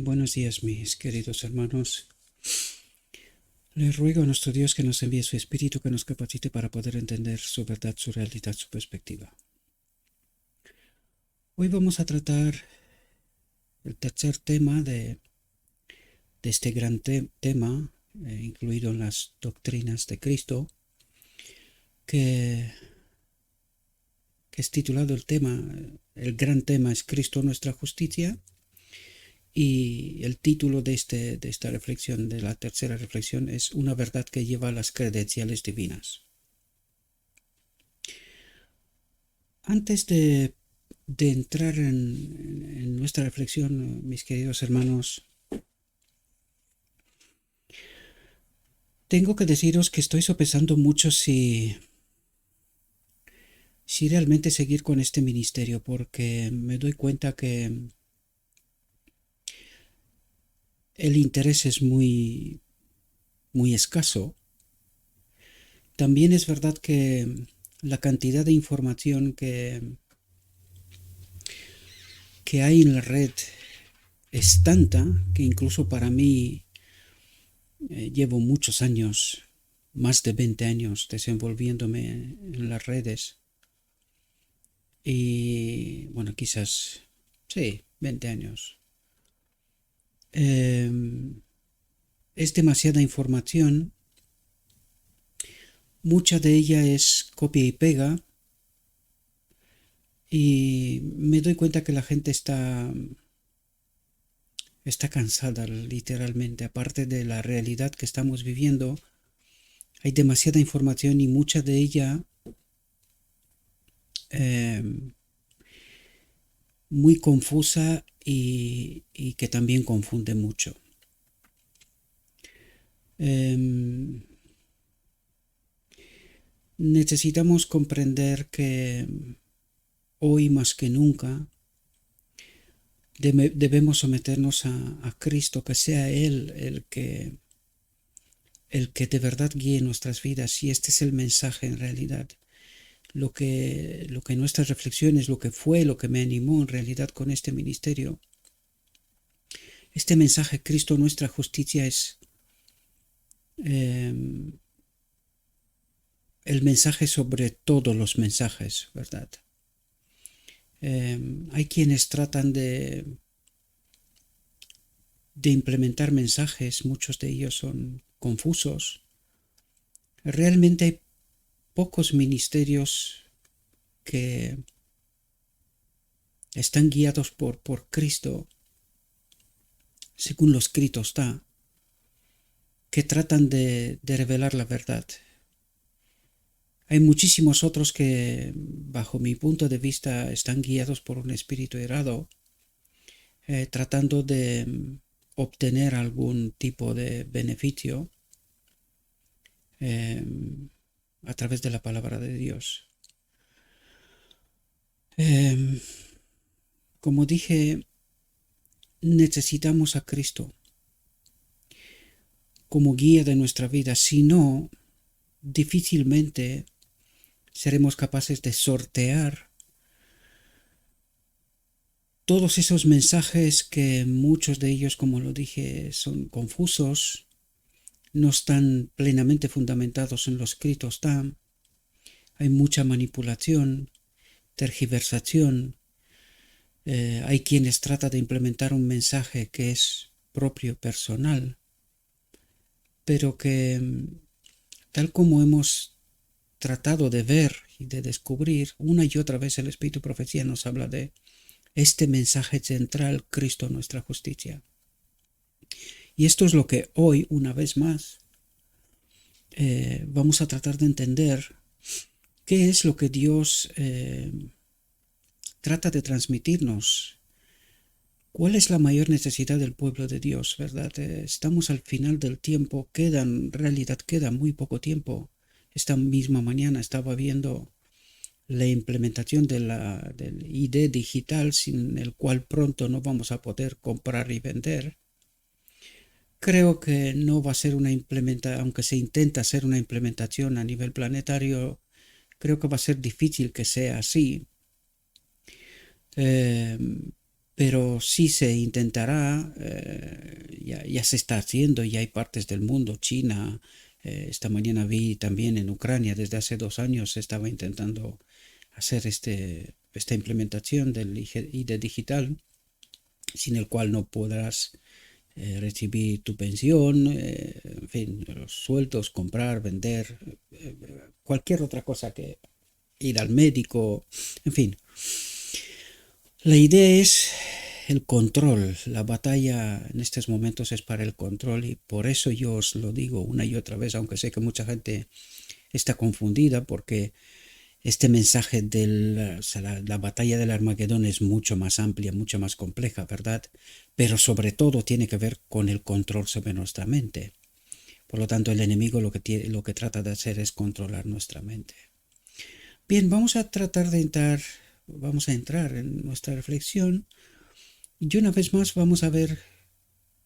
Buenos días, mis queridos hermanos. Les ruego a nuestro Dios que nos envíe su Espíritu que nos capacite para poder entender su verdad, su realidad, su perspectiva. Hoy vamos a tratar el tercer tema de este gran tema, incluido en las doctrinas de Cristo, que es titulado el gran tema es Cristo nuestra justicia. Y el título de esta reflexión, de la tercera reflexión, es Una verdad que lleva a las credenciales divinas. Antes de entrar en nuestra reflexión, mis queridos hermanos, tengo que deciros que estoy sopesando mucho si realmente seguir con este ministerio, porque me doy cuenta que el interés es muy escaso. También es verdad que la cantidad de información que hay en la red es tanta que incluso para mí llevo muchos años, más de 20 años desenvolviéndome en las redes y bueno, quizás, sí, 20 años. Es demasiada información, mucha de ella es copia y pega y me doy cuenta que la gente está cansada literalmente, aparte de la realidad que estamos viviendo. Hay demasiada información y mucha de ella eh, muy confusa y que también confunde mucho. Necesitamos comprender que hoy más que nunca debemos someternos a Cristo, que sea Él el que de verdad guíe nuestras vidas. Y este es el mensaje en realidad. Lo que nuestras reflexiones, lo que me animó en realidad con este ministerio. Este mensaje, Cristo nuestra justicia, es el mensaje sobre todos los mensajes, ¿verdad? Hay quienes tratan de implementar mensajes, muchos de ellos son confusos. Realmente hay pocos ministerios que están guiados por Cristo, según lo escrito está, que tratan de revelar la verdad. Hay muchísimos otros que, bajo mi punto de vista, están guiados por un espíritu errado, tratando de obtener algún tipo de beneficio a través de la palabra de Dios. Como dije, necesitamos a Cristo como guía de nuestra vida, si no, difícilmente seremos capaces de sortear todos esos mensajes que muchos de ellos, como lo dije, son confusos, no están plenamente fundamentados en lo escrito, hay mucha manipulación, tergiversación, hay quienes tratan de implementar un mensaje que es propio, personal, pero que tal como hemos tratado de ver y de descubrir, una y otra vez el Espíritu Profecía nos habla de este mensaje central, Cristo nuestra justicia. Y esto es lo que hoy, una vez más, vamos a tratar de entender qué es lo que Dios trata de transmitirnos. ¿Cuál es la mayor necesidad del pueblo de Dios, verdad? Estamos al final del tiempo, en realidad queda muy poco tiempo. Esta misma mañana estaba viendo la implementación del ID digital, sin el cual pronto no vamos a poder comprar y vender. Creo que no va a ser una implementación, aunque se intenta hacer una implementación a nivel planetario, creo que va a ser difícil que sea así. pero sí se intentará, ya se está haciendo, ya hay partes del mundo, China, esta mañana vi también en Ucrania, desde hace 2 años se estaba intentando hacer esta implementación del ID digital, sin el cual no podrás recibir tu pensión, en fin, los sueldos, comprar, vender, cualquier otra cosa que ir al médico, en fin. La idea es el control. La batalla en estos momentos es para el control y por eso yo os lo digo una y otra vez, aunque sé que mucha gente está confundida porque este mensaje de la batalla del Armagedón es mucho más amplia, mucho más compleja, ¿verdad? Pero sobre todo tiene que ver con el control sobre nuestra mente. Por lo tanto, el enemigo lo que trata de hacer es controlar nuestra mente. Bien, vamos a entrar en nuestra reflexión y una vez más vamos a ver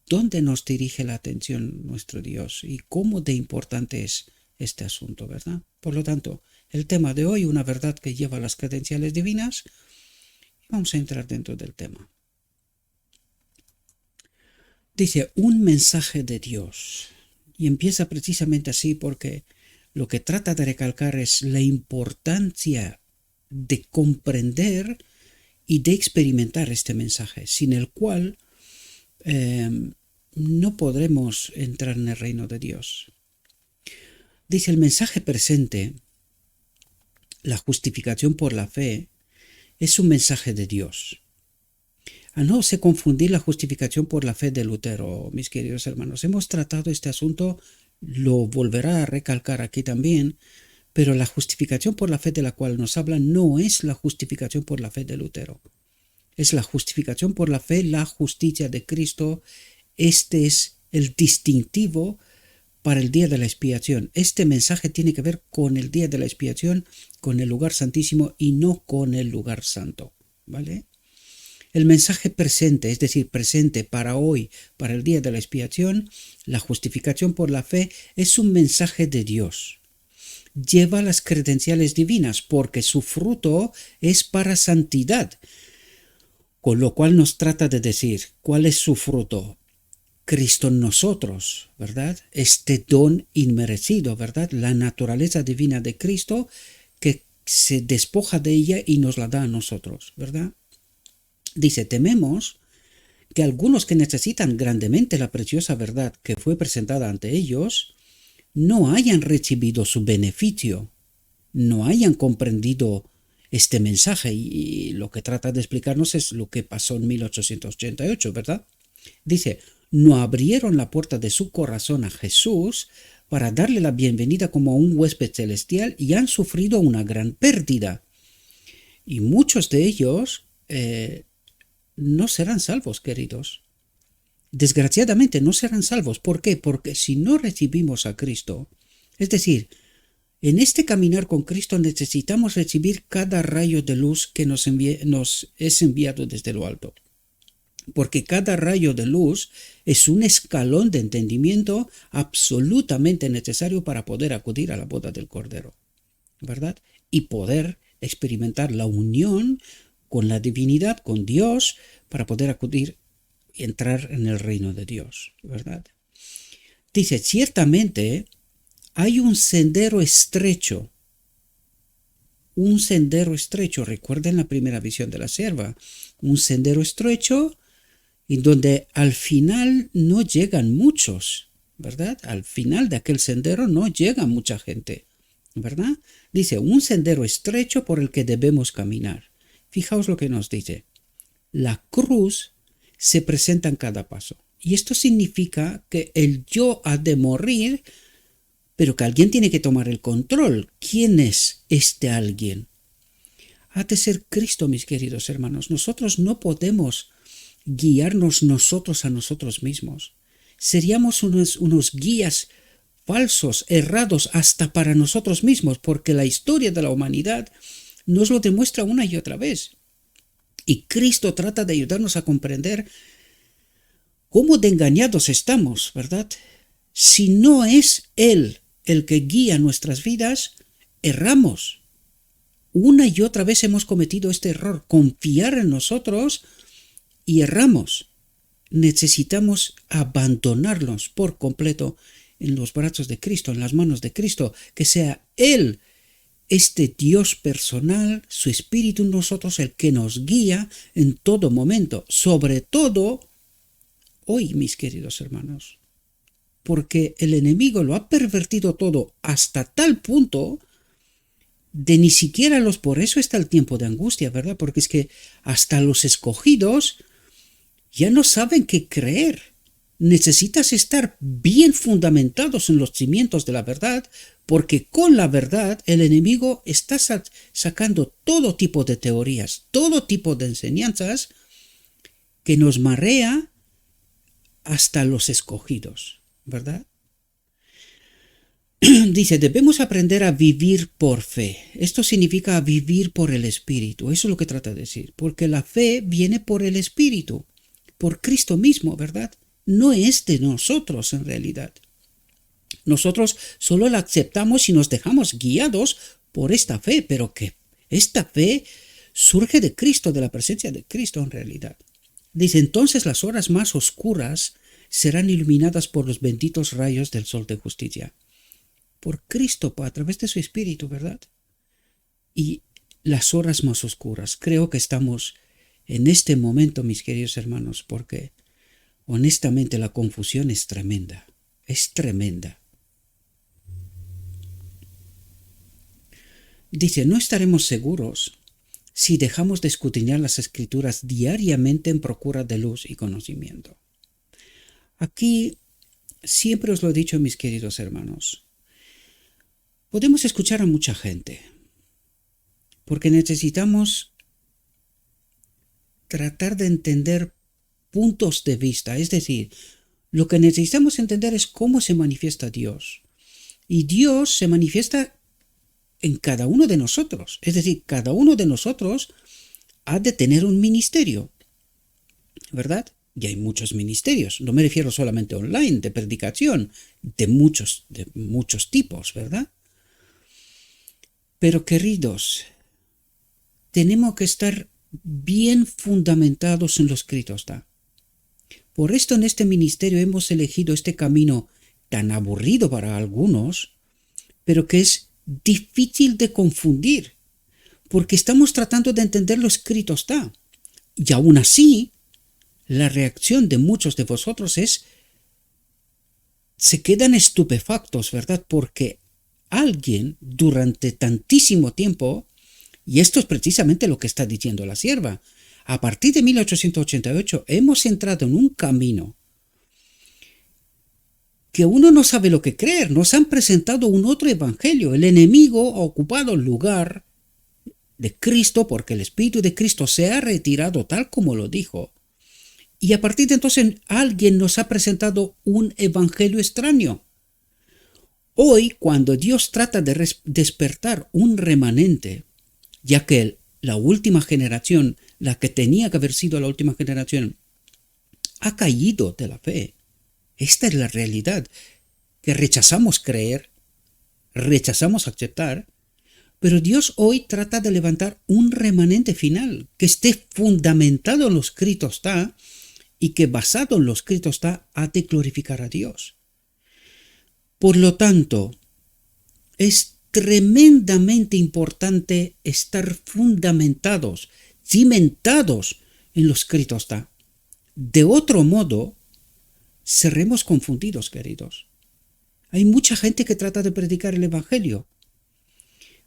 dónde nos dirige la atención nuestro Dios y cómo de importante es este asunto, ¿verdad? Por lo tanto, el tema de hoy, una verdad que lleva las credenciales divinas, y vamos a entrar dentro del tema. Dice, un mensaje de Dios, y empieza precisamente así porque lo que trata de recalcar es la importancia de comprender y de experimentar este mensaje, sin el cual no podremos entrar en el reino de Dios. Dice, el mensaje presente, la justificación por la fe, es un mensaje de Dios. A no se confundir la justificación por la fe de Lutero, mis queridos hermanos. Hemos tratado este asunto, lo volverá a recalcar aquí también, pero la justificación por la fe de la cual nos habla no es la justificación por la fe de Lutero. Es la justificación por la fe, la justicia de Cristo. Este es el distintivo para el día de la expiación. Este mensaje tiene que ver con el día de la expiación, con el lugar santísimo y no con el lugar santo, ¿vale? El mensaje presente, es decir, presente para hoy, para el día de la expiación, la justificación por la fe, es un mensaje de Dios. Lleva las credenciales divinas porque su fruto es para santidad. Con lo cual nos trata de decir, ¿cuál es su fruto? Cristo en nosotros, ¿verdad? Este don inmerecido, ¿verdad? La naturaleza divina de Cristo que se despoja de ella y nos la da a nosotros, ¿verdad? Dice, tememos que algunos que necesitan grandemente la preciosa verdad que fue presentada ante ellos, no hayan recibido su beneficio, no hayan comprendido este mensaje y lo que trata de explicarnos es lo que pasó en 1888, ¿verdad? Dice, no abrieron la puerta de su corazón a Jesús para darle la bienvenida como un huésped celestial y han sufrido una gran pérdida. Y muchos de ellos no serán salvos, queridos. Desgraciadamente no serán salvos. ¿Por qué? Porque si no recibimos a Cristo, es decir, en este caminar con Cristo necesitamos recibir cada rayo de luz que nos es enviado desde lo alto. Porque cada rayo de luz es un escalón de entendimiento absolutamente necesario para poder acudir a la boda del Cordero, ¿verdad? Y poder experimentar la unión con la divinidad, con Dios, para poder acudir y entrar en el reino de Dios, ¿verdad? Dice, ciertamente hay un sendero estrecho, recuerden la primera visión de la sierva, un sendero estrecho en donde al final no llegan muchos, ¿verdad? Al final de aquel sendero no llega mucha gente, ¿verdad? Dice, un sendero estrecho por el que debemos caminar. Fijaos lo que nos dice. La cruz se presenta en cada paso. Y esto significa que el yo ha de morir, pero que alguien tiene que tomar el control. ¿Quién es este alguien? Ha de ser Cristo, mis queridos hermanos. Nosotros no podemos guiarnos nosotros a nosotros mismos. Seríamos unos guías falsos, errados hasta para nosotros mismos, porque la historia de la humanidad nos lo demuestra una y otra vez. Y Cristo trata de ayudarnos a comprender cómo de engañados estamos, ¿verdad? Si no es Él el que guía nuestras vidas, erramos. Una y otra vez hemos cometido este error, confiar en nosotros y erramos, necesitamos abandonarnos por completo en los brazos de Cristo, en las manos de Cristo, que sea Él, este Dios personal, su Espíritu en nosotros, el que nos guía en todo momento, sobre todo hoy, mis queridos hermanos, porque el enemigo lo ha pervertido todo hasta tal punto de ni siquiera los, por eso está el tiempo de angustia, ¿verdad? Porque es que hasta los escogidos ya no saben qué creer. Necesitas estar bien fundamentados en los cimientos de la verdad, porque con la verdad el enemigo está sacando todo tipo de teorías, todo tipo de enseñanzas que nos marea hasta los escogidos, ¿verdad? Dice, debemos aprender a vivir por fe. Esto significa vivir por el Espíritu. Eso es lo que trata de decir. Porque la fe viene por el Espíritu, por Cristo mismo, ¿verdad? No es de nosotros en realidad. Nosotros solo la aceptamos y nos dejamos guiados por esta fe, pero que esta fe surge de Cristo, de la presencia de Cristo en realidad. Dice, entonces las horas más oscuras serán iluminadas por los benditos rayos del sol de justicia. Por Cristo, a través de su Espíritu, ¿verdad? Y las horas más oscuras. Creo que estamos en este momento, mis queridos hermanos, porque honestamente la confusión es tremenda. Es tremenda. Dice, no estaremos seguros si dejamos de escudriñar las Escrituras diariamente en procura de luz y conocimiento. Aquí siempre os lo he dicho, mis queridos hermanos. Podemos escuchar a mucha gente, porque necesitamos tratar de entender puntos de vista, es decir, lo que necesitamos entender es cómo se manifiesta Dios. Y Dios se manifiesta en cada uno de nosotros, es decir, cada uno de nosotros ha de tener un ministerio, ¿verdad? Y hay muchos ministerios, no me refiero solamente online, de predicación, de muchos tipos, ¿verdad? Pero queridos, tenemos que estar bien fundamentados en lo escrito está. Por esto en este ministerio hemos elegido este camino tan aburrido para algunos, pero que es difícil de confundir, porque estamos tratando de entender lo escrito está. Y aún así, la reacción de muchos de vosotros es, se quedan estupefactos, ¿verdad? Porque alguien durante tantísimo tiempo, y esto es precisamente lo que está diciendo la sierva, a partir de 1888 hemos entrado en un camino que uno no sabe lo que creer, nos han presentado un otro evangelio, el enemigo ha ocupado el lugar de Cristo porque el Espíritu de Cristo se ha retirado tal como lo dijo, y a partir de entonces alguien nos ha presentado un evangelio extraño. Hoy, cuando Dios trata de despertar un remanente, ya que la última generación, la que tenía que haber sido la última generación, ha caído de la fe. Esta es la realidad, que rechazamos creer, rechazamos aceptar, pero Dios hoy trata de levantar un remanente final, que esté fundamentado en lo escrito está, y que basado en lo escrito está, ha de glorificar a Dios. Por lo tanto, es tremendamente importante estar fundamentados, cimentados en lo escrito está. De otro modo, seremos confundidos, queridos. Hay mucha gente que trata de predicar el Evangelio,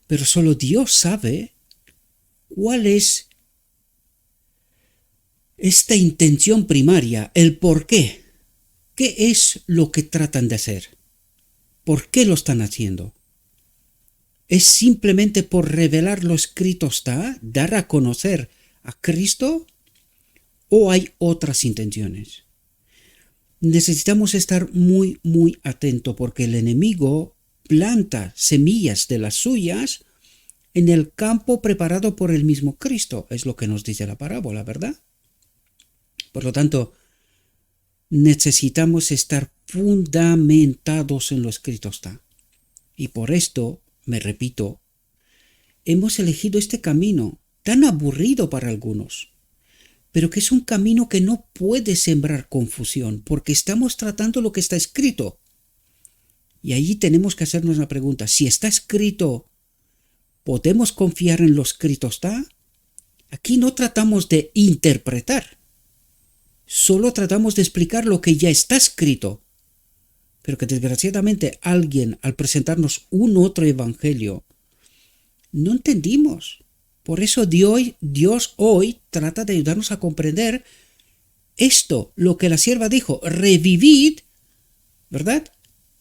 pero solo Dios sabe cuál es esta intención primaria, el por qué. ¿Qué es lo que tratan de hacer? ¿Por qué lo están haciendo? ¿Es simplemente por revelar lo escrito está, dar a conocer a Cristo? ¿O hay otras intenciones? Necesitamos estar muy, muy atentos porque el enemigo planta semillas de las suyas en el campo preparado por el mismo Cristo. Es lo que nos dice la parábola, ¿verdad? Por lo tanto, necesitamos estar fundamentados en lo escrito está. Y por esto, me repito, hemos elegido este camino tan aburrido para algunos, pero que es un camino que no puede sembrar confusión, porque estamos tratando lo que está escrito. Y ahí tenemos que hacernos la pregunta, si está escrito, ¿podemos confiar en lo escrito está? Aquí no tratamos de interpretar, solo tratamos de explicar lo que ya está escrito, pero que desgraciadamente alguien, al presentarnos un otro evangelio, no entendimos. Por eso Dios hoy trata de ayudarnos a comprender esto, lo que la sierva dijo, revivid, ¿verdad?,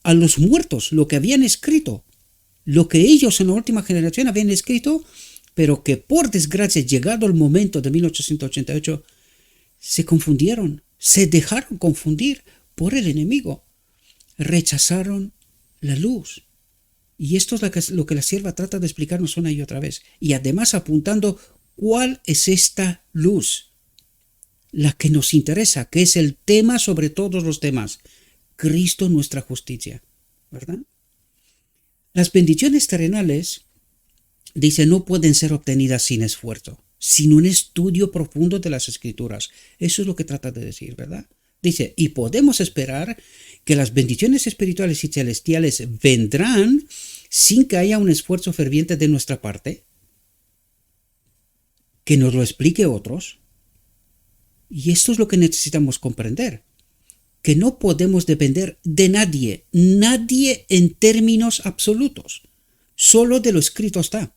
a los muertos, lo que habían escrito, lo que ellos en la última generación habían escrito, pero que por desgracia, llegado el momento de 1888, se confundieron, se dejaron confundir por el enemigo, rechazaron la luz. Y esto es lo que la sierva trata de explicarnos una y otra vez. Y además apuntando cuál es esta luz, la que nos interesa, que es el tema sobre todos los temas. Cristo nuestra justicia, ¿verdad? Las bendiciones terrenales, dice, no pueden ser obtenidas sin esfuerzo, sin un estudio profundo de las Escrituras. Eso es lo que trata de decir, ¿verdad? Dice, y podemos esperar que las bendiciones espirituales y celestiales vendrán sin que haya un esfuerzo ferviente de nuestra parte, que nos lo explique otros. Y esto es lo que necesitamos comprender, que no podemos depender de nadie en términos absolutos, solo de lo escrito está.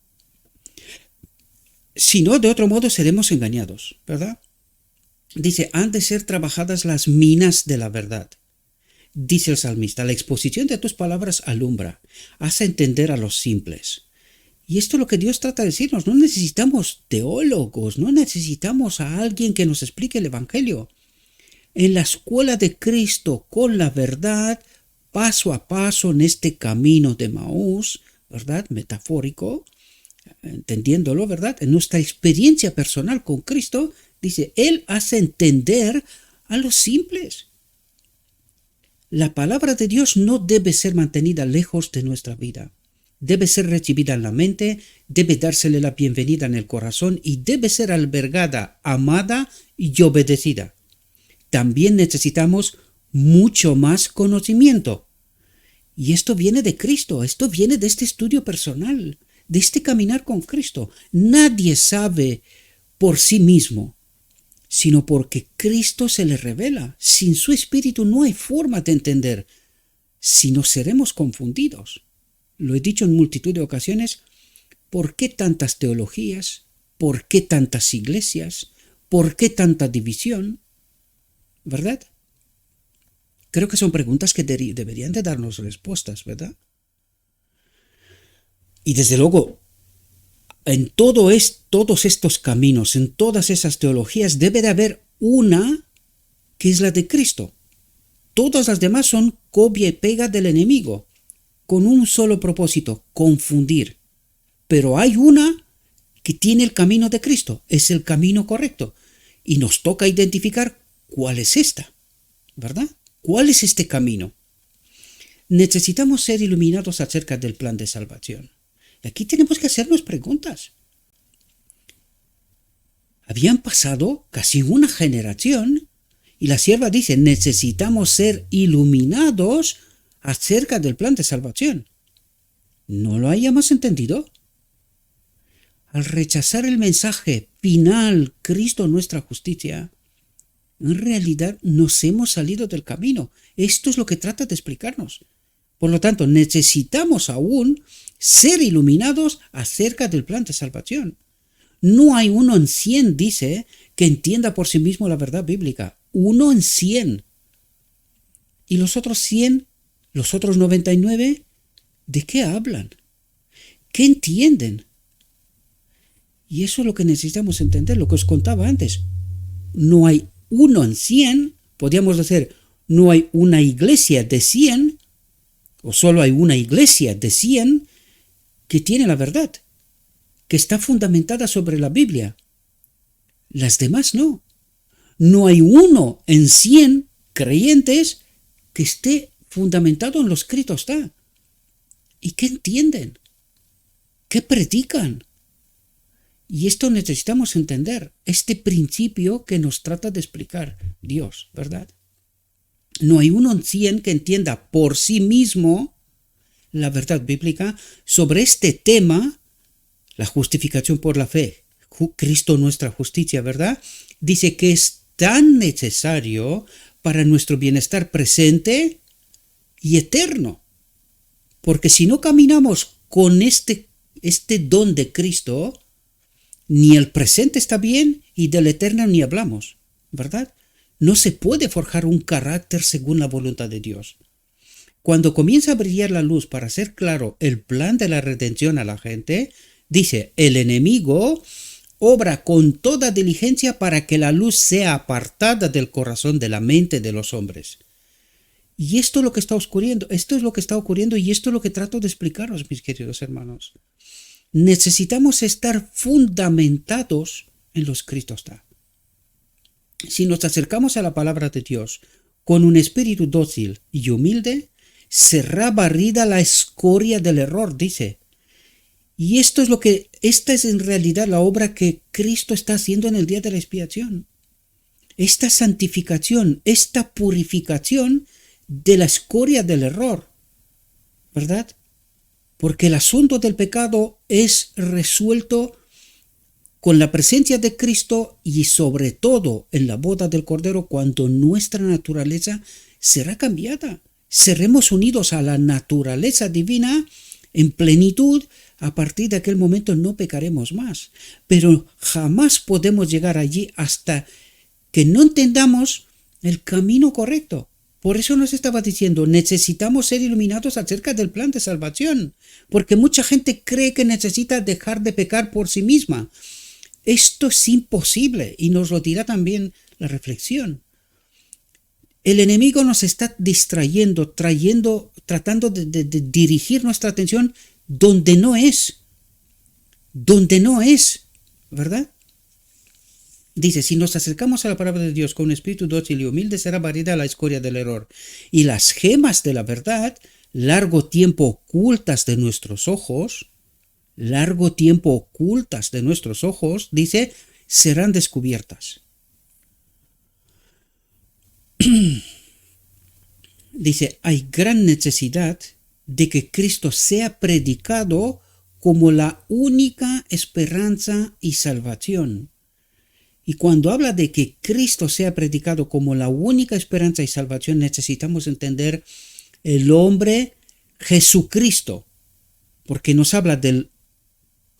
Si no, de otro modo seremos engañados, ¿verdad? Dice, han de ser trabajadas las minas de la verdad. Dice el salmista, la exposición de tus palabras alumbra, hace entender a los simples. Y esto es lo que Dios trata de decirnos, no necesitamos teólogos, no necesitamos a alguien que nos explique el Evangelio. En la escuela de Cristo, con la verdad, paso a paso en este camino de Maús, ¿verdad? Metafórico, entendiéndolo, ¿verdad? En nuestra experiencia personal con Cristo, dice, Él hace entender a los simples. La palabra de Dios no debe ser mantenida lejos de nuestra vida. Debe ser recibida en la mente, debe dársele la bienvenida en el corazón y debe ser albergada, amada y obedecida. También necesitamos mucho más conocimiento. Y esto viene de Cristo, esto viene de este estudio personal, de este caminar con Cristo. Nadie sabe por sí mismo, sino porque Cristo se le revela. Sin su Espíritu no hay forma de entender, si no seremos confundidos. Lo he dicho en multitud de ocasiones, ¿por qué tantas teologías? ¿Por qué tantas iglesias? ¿Por qué tanta división? ¿Verdad? Creo que son preguntas que deberían de darnos respuestas, ¿verdad? Y desde luego, en todos estos caminos, en todas esas teologías, debe de haber una que es la de Cristo. Todas las demás son copia y pega del enemigo, con un solo propósito, confundir. Pero hay una que tiene el camino de Cristo, es el camino correcto. Y nos toca identificar cuál es esta, ¿verdad? ¿Cuál es este camino? Necesitamos ser iluminados acerca del plan de salvación. Y aquí tenemos que hacernos preguntas. Habían pasado casi una generación y la sierva dice, necesitamos ser iluminados acerca del plan de salvación. ¿No lo hayamos entendido? Al rechazar el mensaje final, Cristo nuestra justicia, en realidad nos hemos salido del camino. Esto es lo que trata de explicarnos. Por lo tanto, necesitamos aún ser iluminados acerca del plan de salvación. No hay 1 en 100, dice, que entienda por sí mismo la verdad bíblica. 1 en 100. Y los otros 100, los otros 99, ¿de qué hablan? ¿Qué entienden? Y eso es lo que necesitamos entender, lo que os contaba antes. No hay 1 en 100, podríamos decir, no hay una iglesia de 100, o solo hay una iglesia de 100 que tiene la verdad, que está fundamentada sobre la Biblia. Las demás no. No hay 1 en 100 creyentes que esté fundamentado en lo escrito está. ¿Y qué entienden? ¿Qué predican? Y esto necesitamos entender, este principio que nos trata de explicar Dios, ¿verdad? No hay uno en 100 que entienda por sí mismo la verdad bíblica sobre este tema, la justificación por la fe, Cristo nuestra justicia, ¿verdad? Dice que es tan necesario para nuestro bienestar presente y eterno. Porque si no caminamos con este don de Cristo, ni el presente está bien y del eterno ni hablamos, ¿verdad? No se puede forjar un carácter según la voluntad de Dios. Cuando comienza a brillar la luz para hacer claro el plan de la redención a la gente, dice, el enemigo obra con toda diligencia para que la luz sea apartada del corazón de la mente de los hombres. Y esto es lo que está ocurriendo, y esto es lo que trato de explicaros, mis queridos hermanos. Necesitamos estar fundamentados en lo escrito está. Si nos acercamos a la palabra de Dios con un espíritu dócil y humilde, será barrida la escoria del error, dice. Y esta es en realidad la obra que Cristo está haciendo en el día de la expiación. Esta santificación, esta purificación de la escoria del error, ¿verdad? Porque el asunto del pecado es resuelto con la presencia de Cristo y sobre todo en la boda del Cordero, cuando nuestra naturaleza será cambiada. Seremos unidos a la naturaleza divina en plenitud. A partir de aquel momento no pecaremos más. Pero jamás podemos llegar allí hasta que no entendamos el camino correcto. Por eso nos estaba diciendo, necesitamos ser iluminados acerca del plan de salvación, porque mucha gente cree que necesita dejar de pecar por sí misma. Esto es imposible y nos lo dirá también la reflexión. El enemigo nos está distrayendo, tratando de dirigir nuestra atención donde no es, ¿verdad? Dice, si nos acercamos a la palabra de Dios con un espíritu dócil y humilde, será barrida la escoria del error. Y las gemas de la verdad, largo tiempo ocultas de nuestros ojos, dice, serán descubiertas. Dice, hay gran necesidad de que Cristo sea predicado como la única esperanza y salvación. Y cuando habla de que Cristo sea predicado como la única esperanza y salvación, necesitamos entender el hombre Jesucristo, porque nos habla del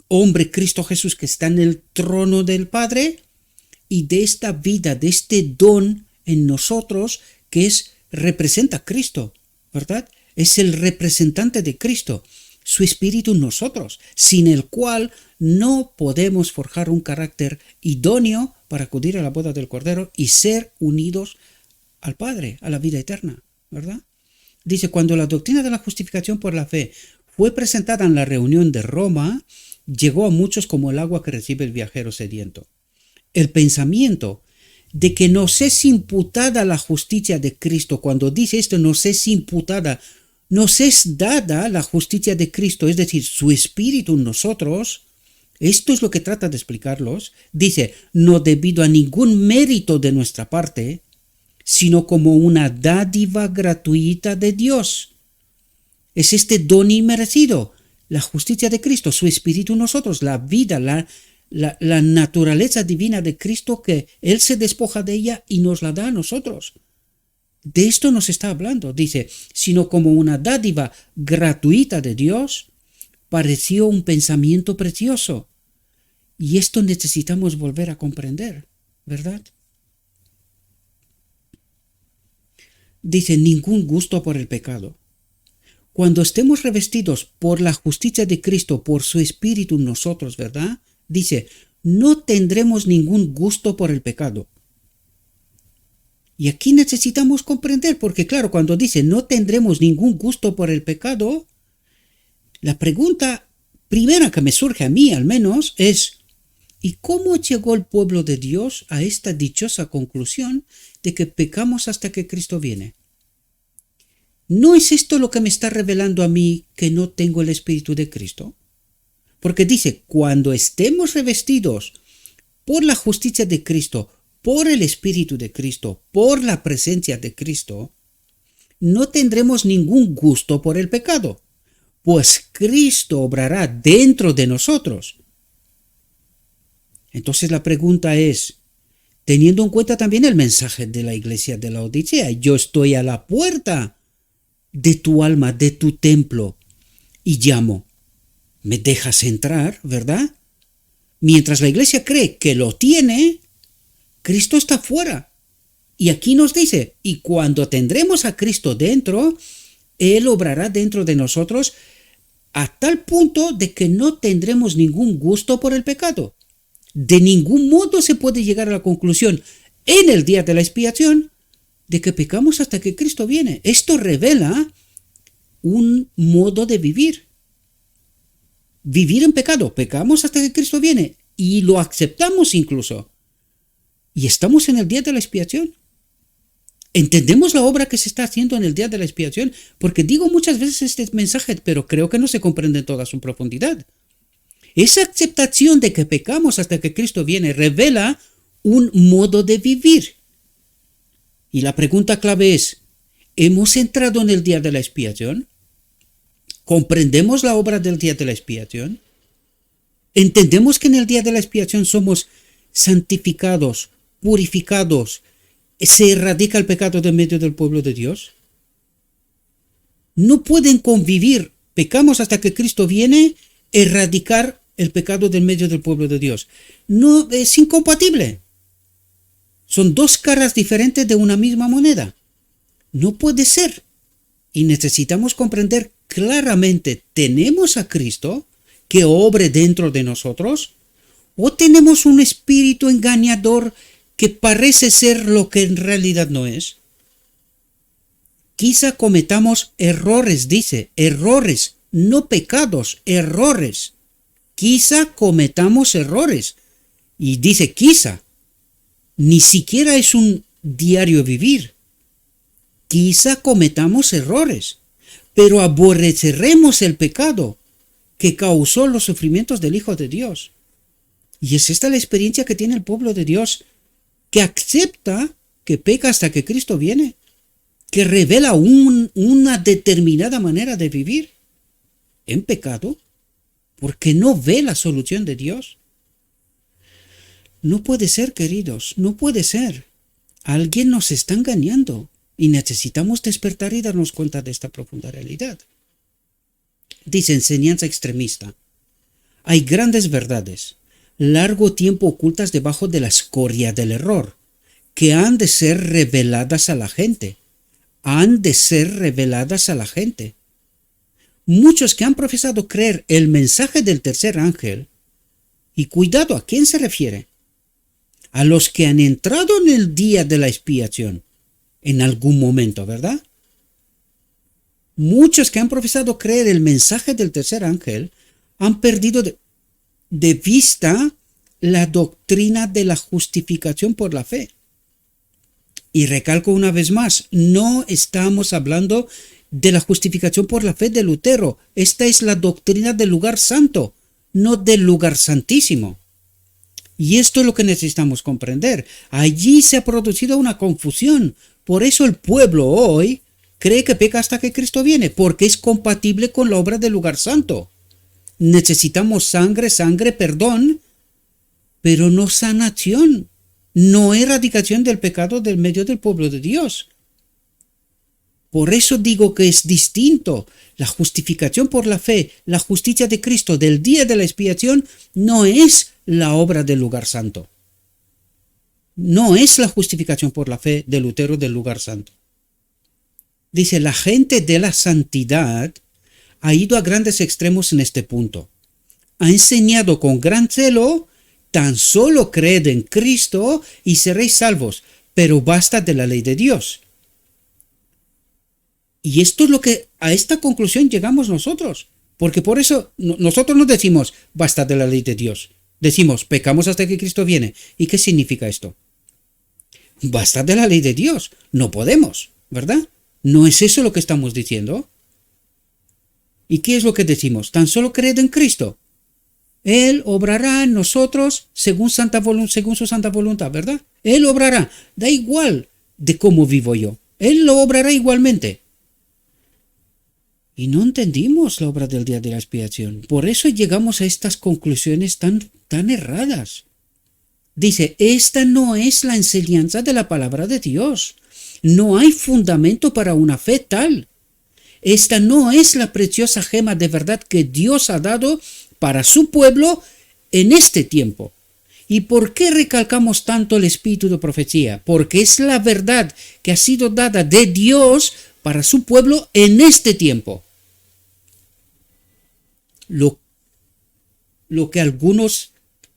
hombre Cristo Jesús que está en el trono del Padre y de esta vida, de este don en nosotros que representa a Cristo, ¿verdad? Es el representante de Cristo, su espíritu en nosotros, sin el cual no podemos forjar un carácter idóneo para acudir a la boda del Cordero y ser unidos al Padre, a la vida eterna, ¿verdad? Dice, cuando la doctrina de la justificación por la fe fue presentada en la reunión de Roma, llegó a muchos como el agua que recibe el viajero sediento. El pensamiento de que nos es imputada la justicia de Cristo, cuando dice esto, nos es imputada, nos es dada la justicia de Cristo, es decir, su espíritu en nosotros. Esto es lo que trata de explicarlos. Dice, no debido a ningún mérito de nuestra parte, sino como una dádiva gratuita de Dios. Es este don inmerecido, la justicia de Cristo, su espíritu en nosotros, la vida, la naturaleza divina de Cristo, que Él se despoja de ella y nos la da a nosotros. De esto nos está hablando. Dice, sino como una dádiva gratuita de Dios, pareció un pensamiento precioso. Y esto necesitamos volver a comprender, ¿verdad? Dice, ningún gusto por el pecado. Cuando estemos revestidos por la justicia de Cristo, por su espíritu en nosotros, ¿verdad? Dice, no tendremos ningún gusto por el pecado. Y aquí necesitamos comprender, porque claro, cuando dice no tendremos ningún gusto por el pecado, la pregunta primera que me surge a mí al menos es, ¿y cómo llegó el pueblo de Dios a esta dichosa conclusión de que pecamos hasta que Cristo viene? ¿No es esto lo que me está revelando a mí que no tengo el Espíritu de Cristo? Porque dice, cuando estemos revestidos por la justicia de Cristo, por el Espíritu de Cristo, por la presencia de Cristo, no tendremos ningún gusto por el pecado, pues Cristo obrará dentro de nosotros. Entonces la pregunta es, teniendo en cuenta también el mensaje de la iglesia de Laodicea, yo estoy a la puerta de tu alma, de tu templo, y llamo. ¿Me dejas entrar, verdad? Mientras la iglesia cree que lo tiene, Cristo está fuera. Y aquí nos dice, y cuando tendremos a Cristo dentro, Él obrará dentro de nosotros a tal punto de que no tendremos ningún gusto por el pecado. De ningún modo se puede llegar a la conclusión en el día de la expiación de que pecamos hasta que Cristo viene. Esto revela un modo de vivir. Vivir en pecado. Pecamos hasta que Cristo viene y lo aceptamos incluso. Y estamos en el día de la expiación. Entendemos la obra que se está haciendo en el día de la expiación, porque digo muchas veces este mensaje, pero creo que no se comprende en toda su profundidad. Esa aceptación de que pecamos hasta que Cristo viene revela un modo de vivir. Y la pregunta clave es, ¿hemos entrado en el día de la expiación? ¿Comprendemos la obra del día de la expiación? ¿Entendemos que en el día de la expiación somos santificados, purificados, se erradica el pecado de medio del pueblo de Dios? No pueden convivir, pecamos hasta que Cristo viene, erradicar el pecado del medio del pueblo de Dios. No, es incompatible. Son dos caras diferentes de una misma moneda. No puede ser. Y necesitamos comprender claramente, ¿tenemos a Cristo que obre dentro de nosotros? ¿O tenemos un espíritu engañador que parece ser lo que en realidad no es? Quizá cometamos errores, dice, errores, no pecados, errores. Quizá cometamos errores. Y dice quizá, ni siquiera es un diario vivir. Quizá cometamos errores, pero aborreceremos el pecado que causó los sufrimientos del Hijo de Dios. Y es esta la experiencia que tiene el pueblo de Dios, que acepta que peca hasta que Cristo viene, que revela una determinada manera de vivir en pecado, porque no ve la solución de Dios. No puede ser, queridos, no puede ser. Alguien nos está engañando y necesitamos despertar y darnos cuenta de esta profunda realidad. Dice enseñanza extremista. Hay grandes verdades, largo tiempo ocultas debajo de la escoria del error, que han de ser reveladas a la gente. Han de ser reveladas a la gente. Muchos que han profesado creer el mensaje del tercer ángel, y cuidado, ¿a quién se refiere? A los que han entrado en el día de la expiación, en algún momento, ¿verdad? Muchos que han profesado creer el mensaje del tercer ángel han perdido de vista la doctrina de la justificación por la fe. Y recalco una vez más, no estamos hablando de la justificación por la fe de Lutero. Esta es la doctrina del lugar santo, no del lugar santísimo. Y esto es lo que necesitamos comprender. Allí se ha producido una confusión. Por eso el pueblo hoy cree que peca hasta que Cristo viene, porque es compatible con la obra del lugar santo. Necesitamos sangre, perdón, pero no sanación, no erradicación del pecado del medio del pueblo de Dios. Por eso digo que es distinto. La justificación por la fe, la justicia de Cristo del día de la expiación no es la obra del lugar santo. No es la justificación por la fe de Lutero del lugar santo. Dice, la gente de la santidad ha ido a grandes extremos en este punto. Ha enseñado con gran celo, tan solo creed en Cristo y seréis salvos, pero basta de la ley de Dios. Y esto es lo que a esta conclusión llegamos nosotros, porque por eso nosotros no decimos basta de la ley de Dios, decimos pecamos hasta que Cristo viene. ¿Y qué significa esto? Basta de la ley de Dios, no podemos, ¿verdad? ¿No es eso lo que estamos diciendo? ¿Y qué es lo que decimos? Tan solo creed en Cristo. Él obrará en nosotros según su santa voluntad, ¿verdad? Él obrará. Da igual de cómo vivo yo. Él lo obrará igualmente. Y no entendimos la obra del día de la expiación. Por eso llegamos a estas conclusiones tan erradas. Dice, esta no es la enseñanza de la palabra de Dios. No hay fundamento para una fe tal. Esta no es la preciosa gema de verdad que Dios ha dado para su pueblo en este tiempo. ¿Y por qué recalcamos tanto el espíritu de profecía? Porque es la verdad que ha sido dada de Dios para su pueblo en este tiempo. Lo que algunos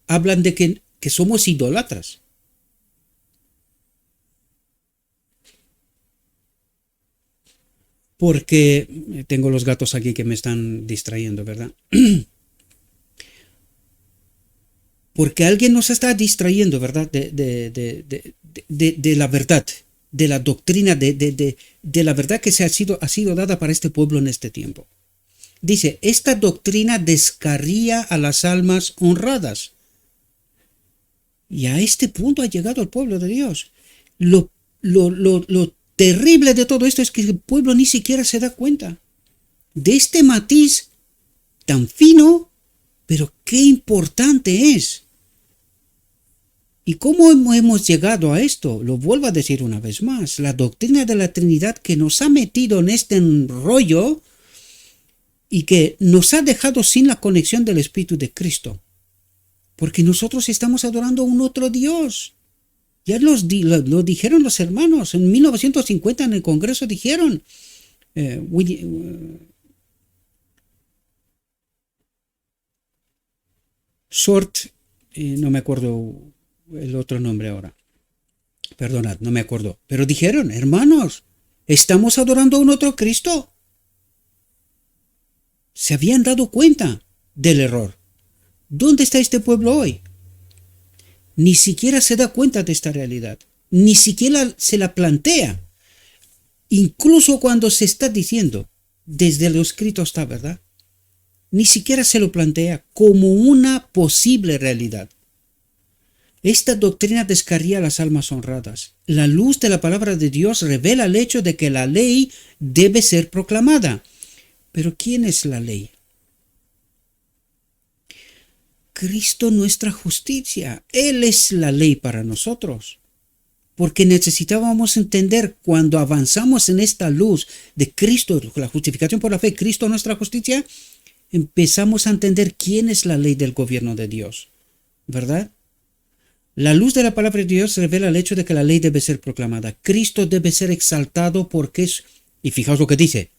hablan de que somos idólatras. Porque tengo los gatos aquí que me están distrayendo, ¿verdad? Porque alguien nos está distrayendo, ¿verdad? De la verdad, de la doctrina, de la verdad que ha sido dada para este pueblo en este tiempo. Dice, esta doctrina descarría a las almas honradas. Y a este punto ha llegado el pueblo de Dios. Lo terrible de todo esto es que el pueblo ni siquiera se da cuenta de este matiz tan fino, pero qué importante es. ¿Y cómo hemos llegado a esto? Lo vuelvo a decir una vez más. La doctrina de la Trinidad que nos ha metido en este enrollo y que nos ha dejado sin la conexión del Espíritu de Cristo. Porque nosotros estamos adorando a un otro Dios. Ya lo dijeron los hermanos. En 1950 en el Congreso dijeron. Short, no me acuerdo el otro nombre ahora. Perdonad, no me acuerdo. Pero dijeron, hermanos, estamos adorando a un otro Cristo. Se habían dado cuenta del error. ¿Dónde está este pueblo hoy? Ni siquiera se da cuenta de esta realidad. Ni siquiera se la plantea. Incluso cuando se está diciendo, desde lo escrito está, ¿verdad? Ni siquiera se lo plantea como una posible realidad. Esta doctrina descarría a las almas honradas. La luz de la palabra de Dios revela el hecho de que la ley debe ser proclamada. ¿Pero quién es la ley? Cristo nuestra justicia. Él es la ley para nosotros. Porque necesitábamos entender cuando avanzamos en esta luz de Cristo, la justificación por la fe, Cristo nuestra justicia, empezamos a entender quién es la ley del gobierno de Dios. ¿Verdad? La luz de la palabra de Dios revela el hecho de que la ley debe ser proclamada. Cristo debe ser exaltado porque es... Y fijaos lo que dice.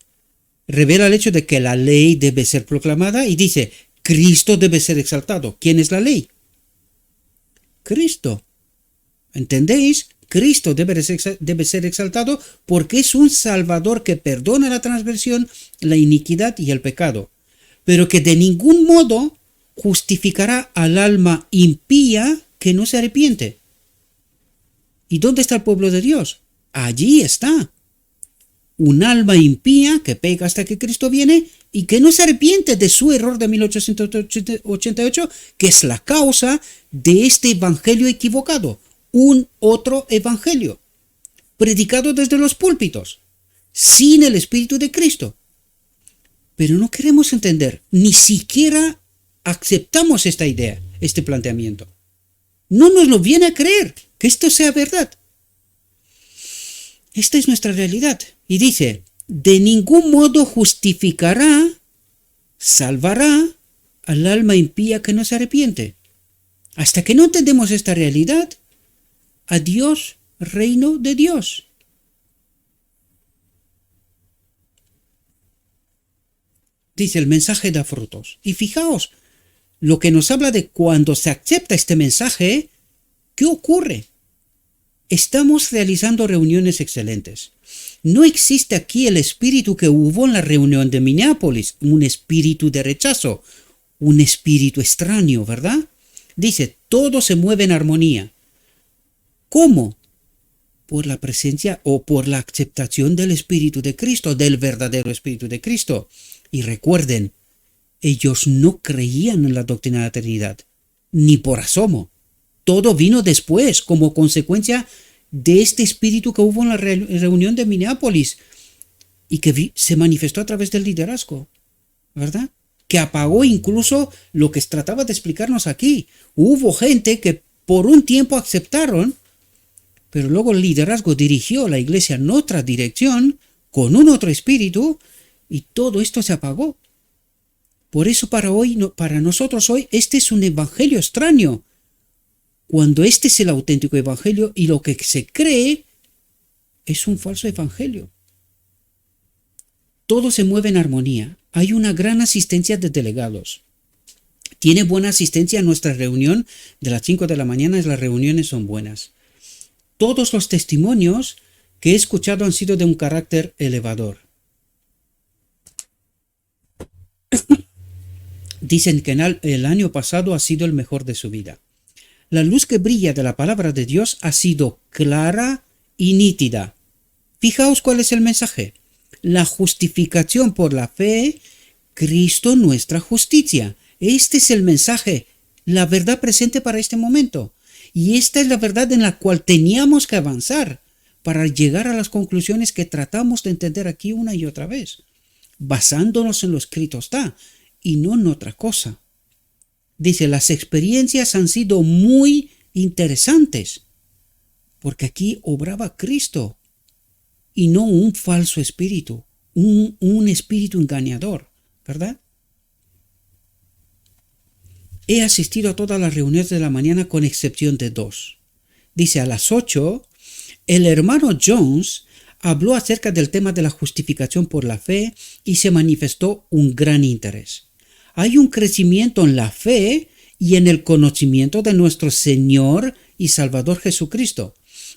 Revela el hecho de que la ley debe ser proclamada y dice, Cristo debe ser exaltado. ¿Quién es la ley? Cristo. ¿Entendéis? Cristo debe ser exaltado porque es un Salvador que perdona la transgresión, la iniquidad y el pecado, pero que de ningún modo justificará al alma impía que no se arrepiente. ¿Y dónde está el pueblo de Dios? Allí está. Un alma impía que pega hasta que Cristo viene y que no se arrepiente de su error de 1888, que es la causa de este evangelio equivocado. Un otro evangelio, predicado desde los púlpitos, sin el Espíritu de Cristo. Pero no queremos entender, ni siquiera aceptamos esta idea, este planteamiento. No nos lo viene a creer que esto sea verdad. Esta es nuestra realidad. Y dice, de ningún modo justificará, salvará al alma impía que no se arrepiente. Hasta que no entendemos esta realidad, adiós, reino de Dios. Dice, el mensaje da frutos. Y fijaos, lo que nos habla de cuando se acepta este mensaje, ¿qué ocurre? Estamos realizando reuniones excelentes. No existe aquí el espíritu que hubo en la reunión de Minneapolis, un espíritu de rechazo, un espíritu extraño, ¿verdad? Dice, todo se mueve en armonía. ¿Cómo? Por la presencia o por la aceptación del Espíritu de Cristo, del verdadero Espíritu de Cristo. Y recuerden, Ellos no creían en la doctrina de la Trinidad, ni por asomo. Todo vino después, como consecuencia de este espíritu que hubo en la reunión de Minneapolis y que se manifestó a través del liderazgo, ¿verdad? Que apagó incluso lo que trataba de explicarnos aquí. Hubo gente que por un tiempo aceptaron, pero luego el liderazgo dirigió la iglesia en otra dirección, con un otro espíritu, y todo esto se apagó. Por eso para nosotros hoy, este es un evangelio extraño, cuando este es el auténtico evangelio y lo que se cree es un falso evangelio. Todo se mueve en armonía. Hay una gran asistencia de delegados. Tiene buena asistencia a nuestra reunión de las 5 de la mañana, las reuniones son buenas. Todos los testimonios que he escuchado han sido de un carácter elevador. Dicen que el año pasado ha sido el mejor de su vida. La luz que brilla de la palabra de Dios ha sido clara y nítida. Fijaos cuál es el mensaje. La justificación por la fe, Cristo nuestra justicia. Este es el mensaje, la verdad presente para este momento. Y esta es la verdad en la cual teníamos que avanzar para llegar a las conclusiones que tratamos de entender aquí una y otra vez, basándonos en lo escrito está, y no en otra cosa. Dice, las experiencias han sido muy interesantes, porque aquí obraba Cristo, y no un falso espíritu, un espíritu engañador, ¿verdad? He asistido a todas las reuniones de la mañana con excepción de 2. Dice, a las 8, el hermano Jones habló acerca del tema de la justificación por la fe y se manifestó un gran interés. Hay un crecimiento en la fe y en el conocimiento de nuestro Señor y Salvador Jesucristo.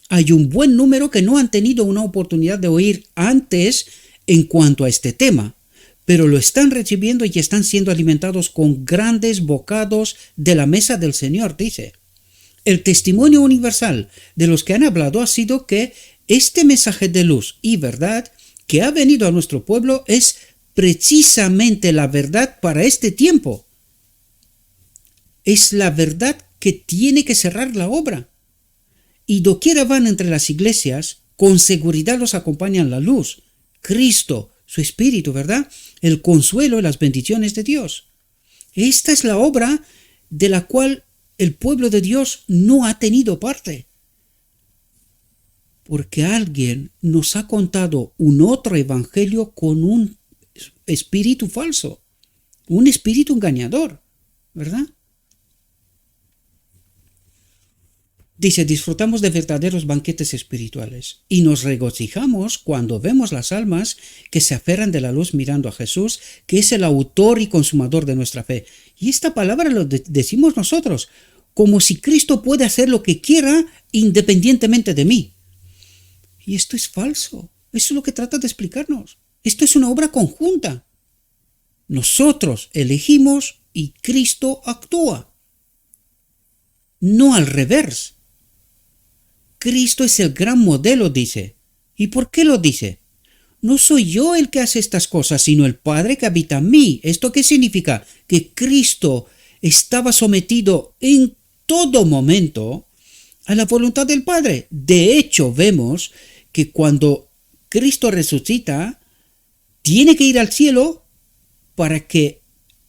Hay un buen número que no han tenido una oportunidad de oír antes en cuanto a este tema, pero lo están recibiendo y están siendo alimentados con grandes bocados de la mesa del Señor, dice. El testimonio universal de los que han hablado ha sido que este mensaje de luz y verdad que ha venido a nuestro pueblo es precisamente la verdad para este tiempo. Es la verdad que tiene que cerrar la obra. Y doquiera van entre las iglesias, con seguridad los acompañan la luz, Cristo, su Espíritu, ¿verdad? El consuelo y las bendiciones de Dios. Esta es la obra de la cual el pueblo de Dios no ha tenido parte. Porque alguien nos ha contado un otro evangelio con un espíritu falso, un espíritu engañador, ¿verdad? Dice, disfrutamos de verdaderos banquetes espirituales y nos regocijamos cuando vemos las almas que se aferran de la luz mirando a Jesús, que es el autor y consumador de nuestra fe. Y esta palabra lo decimos nosotros, como si Cristo puede hacer lo que quiera independientemente de mí. Y esto es falso. Eso es lo que trata de explicarnos. Esto es una obra conjunta. Nosotros elegimos y Cristo actúa. No al revés. Cristo es el gran modelo, dice. ¿Y por qué lo dice? No soy yo el que hace estas cosas, sino el Padre que habita en mí. ¿Esto qué significa? Que Cristo estaba sometido en todo momento a la voluntad del Padre. De hecho, vemos que cuando Cristo resucita, tiene que ir al cielo para que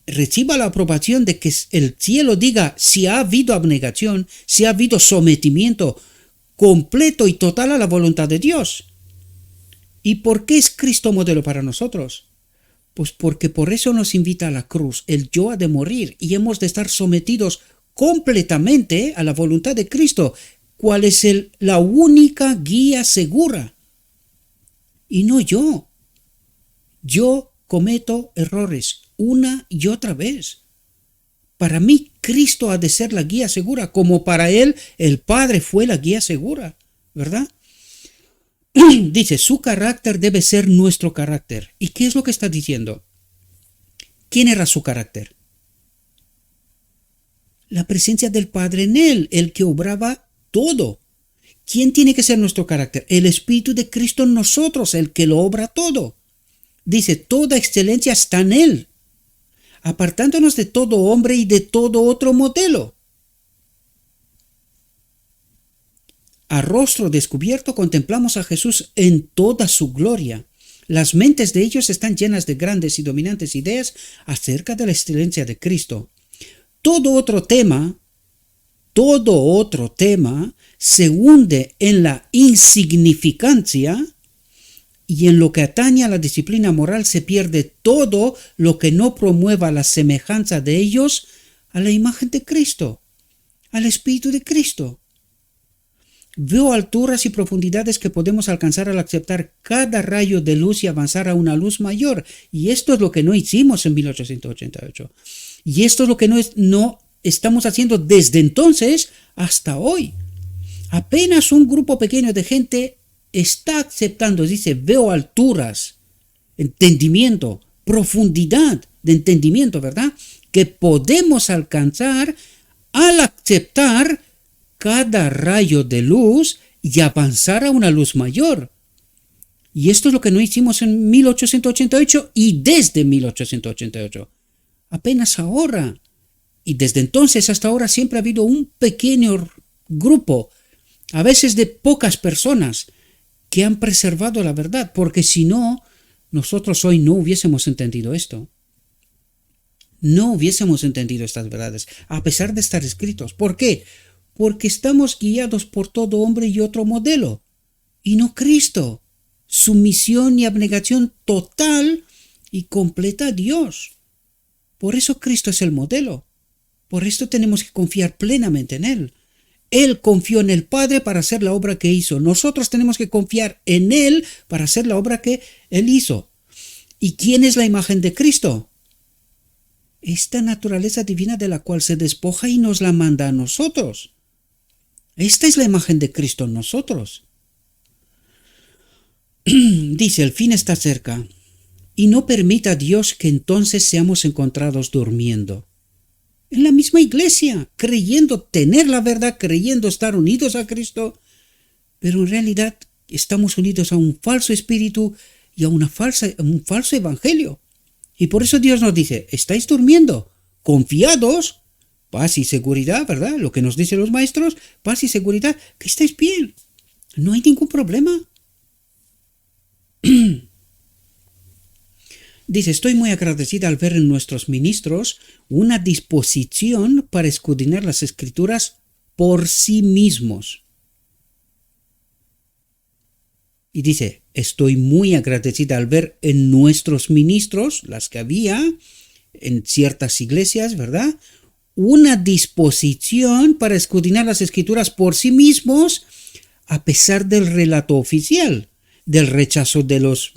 reciba la aprobación de que el cielo diga si ha habido abnegación, si ha habido sometimiento completo y total a la voluntad de Dios. ¿Y por qué es Cristo modelo para nosotros? Pues porque por eso nos invita a la cruz. El yo ha de morir y hemos de estar sometidos completamente a la voluntad de Cristo, cual es la única guía segura. Y no yo. Yo cometo errores una y otra vez. Para mí, Cristo ha de ser la guía segura, como para él el Padre fue la guía segura, ¿verdad? Dice, su carácter debe ser nuestro carácter. ¿Y qué es lo que está diciendo? ¿Quién era su carácter? La presencia del Padre en él, el que obraba todo. ¿Quién tiene que ser nuestro carácter? El Espíritu de Cristo en nosotros, el que lo obra todo. Dice, toda excelencia está en él. apartándonos de todo hombre y de todo otro modelo. A rostro descubierto contemplamos a Jesús en toda su gloria. Las mentes de ellos están llenas de grandes y dominantes ideas acerca de la excelencia de Cristo. Todo otro tema se hunde en la insignificancia, y en lo que atañe a la disciplina moral se pierde todo lo que no promueva la semejanza de ellos a la imagen de Cristo, al Espíritu de Cristo. Veo alturas y profundidades que podemos alcanzar al aceptar cada rayo de luz y avanzar a una luz mayor. Y esto es lo que no hicimos en 1888. Y esto es lo que no estamos haciendo desde entonces hasta hoy. Apenas un grupo pequeño de gente está aceptando, dice, veo alturas, entendimiento, profundidad de entendimiento, ¿verdad? Que podemos alcanzar al aceptar cada rayo de luz y avanzar a una luz mayor. Y esto es lo que no hicimos en 1888 y desde 1888. Apenas ahora. Y desde entonces hasta ahora siempre ha habido un pequeño grupo, a veces de pocas personas, que han preservado la verdad, porque si no, nosotros hoy no hubiésemos entendido esto. No hubiésemos entendido estas verdades, a pesar de estar escritos. ¿Por qué? Porque estamos guiados por todo hombre y otro modelo, y no Cristo. Sumisión y abnegación total y completa a Dios. Por eso Cristo es el modelo. Por esto tenemos que confiar plenamente en Él. Él confió en el Padre para hacer la obra que hizo. Nosotros tenemos que confiar en Él para hacer la obra que Él hizo. ¿Y quién es la imagen de Cristo? Esta naturaleza divina de la cual se despoja y nos la manda a nosotros. Esta es la imagen de Cristo en nosotros. Dice, el fin está cerca. Y no permita a Dios que entonces seamos encontrados durmiendo. En la misma iglesia, creyendo tener la verdad, creyendo estar unidos a Cristo, pero en realidad estamos unidos a un falso espíritu y a un falso evangelio. Y por eso Dios nos dice, estáis durmiendo, confiados, paz y seguridad, ¿verdad? Lo que nos dicen los maestros, paz y seguridad, que estáis bien, no hay ningún problema. Dice, estoy muy agradecida al ver en nuestros ministros una disposición para escudriñar las Escrituras por sí mismos. Y dice, estoy muy agradecida al ver en nuestros ministros, las que había en ciertas iglesias, ¿verdad? Una disposición para escudriñar las Escrituras por sí mismos, a pesar del relato oficial, del rechazo de los